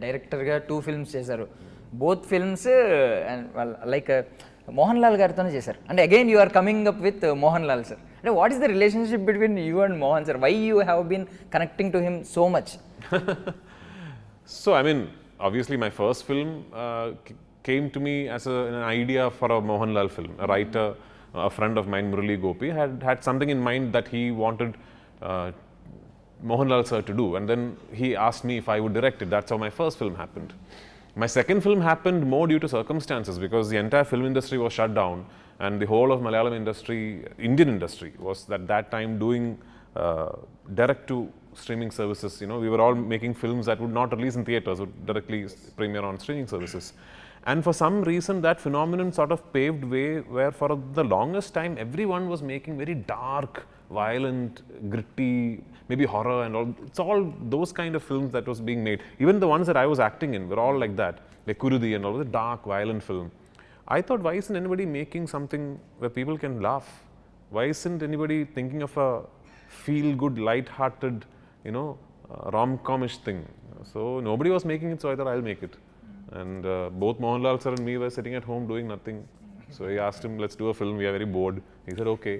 డైరెక్టర్గా 2 ఫిల్మ్స్ చేశారు. Both films like Mohan Lal గారితోనే చేశారు. అంటే again you are coming up with Mohan Lal sir. అంటే what is the relationship between you and Mohan sir? Why you have been connecting to him so much? So, I mean, obviously my first film came to me as an idea for a Mohanlal film. A writer, a friend of mine, Murali Gopi, had something in mind that he wanted Mohanlal sir to do, and then he asked me if I would direct it. That's how my first film happened. My second film happened more due to circumstances, because the entire film industry was shut down, and the whole of Malayalam industry, Indian industry, was at that time doing direct to streaming services. You know, we were all making films that would not release in theaters, would directly premiere on streaming services. And for some reason, that phenomenon sort of paved way where for the longest time everyone was making very dark, violent, gritty, maybe horror and all. It's all those kind of films that was being made. Even the ones that I was acting in were all like that, like Kurudi and all, the dark, violent film. I thought, why isn't anybody making something where people can laugh? Why isn't anybody thinking of a feel-good, light-hearted, you know, rom-comish thing? So nobody was making it, so I thought I'll make it. And both Mohanlal sir and me were sitting at home doing nothing. So I asked him, let's do a film, we are very bored. He said, okay.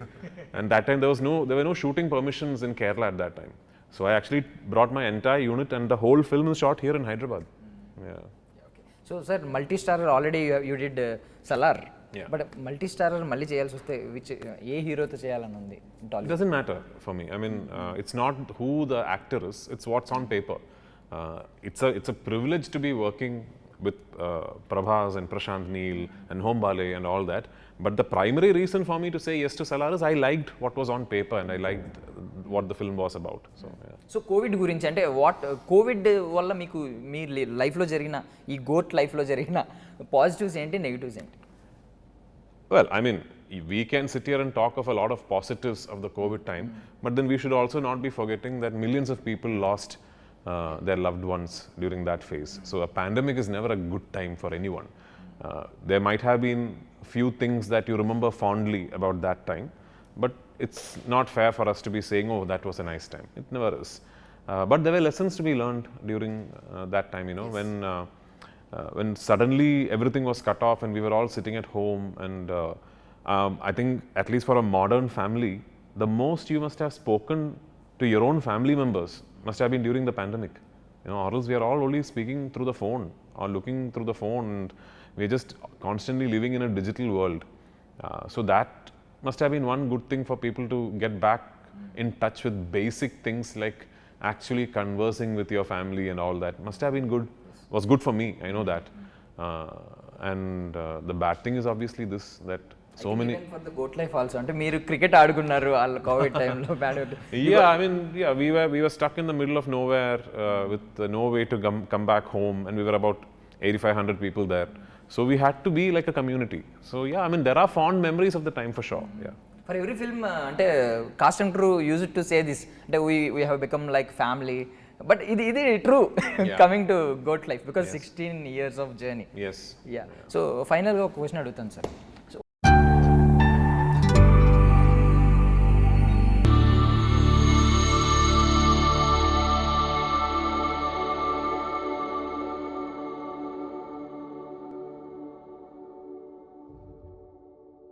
And that time there were no shooting permissions in Kerala at that time. So I actually brought my entire unit, and the whole film is shot here in Hyderabad. Yeah. Okay. So sir, multi-starrer already you did Salar. Yeah. But multi-starrer malli cheyalsi vaste which ఏ హీరోతో చేయాలని ఉంది? It doesn't matter for me. I mean, it's not who the actor is, it's what's on paper. It's a privilege to be working with Prabhas and Prashant Neel and Hombale and all that. But the primary reason for me to say yes to Salar is I liked what was on paper, and I liked what the film was about. So, yeah. So Covid గురించి అంటే Covid వల్ల మీకు మీ లైఫ్లో జరిగిన ఈ goat లైఫ్లో జరిగిన positives ఏంటి, నెగిటివ్స్ ఏంటి? Well, I mean, we can sit here and talk of a lot of positives of the COVID time, but then we should also not be forgetting that millions of people lost their loved ones during that phase. So a pandemic is never a good time for anyone. There might have been few things that you remember fondly about that time, but it's not fair for us to be saying, oh, that was a nice time. It never is. But there were lessons to be learned during that time, you know, yes. When suddenly everything was cut off and we were all sitting at home, and I think at least for a modern family, the most you must have spoken to your own family members must have been during the pandemic. You know, or else we are all only speaking through the phone or looking through the phone, and we're just constantly living in a digital world. So that must have been one good thing for people to get back in touch with basic things like actually conversing with your family and all that. Must have been good. Was good for me, I know that. And the bad thing is obviously this, that so many. Even for the goat life also, అంటే మీరు cricket ఆడుకున్నారు వాళ్ళ Covid టైంలో bad. Yeah, I mean, yeah, we were stuck in the middle of nowhere with no way to come back home, and we were about 8,500 people there. So we had to be like a community. So yeah, I mean, there are fond memories of the time for sure. Yeah. For every film, అంటే cast and crew use to say this, అంటే we have become like family. But ఇది true coming to Goat Life, because 16 years of journey. Yes. Yeah. So ఫైనల్గా ఒక question అడుగుతాను sir.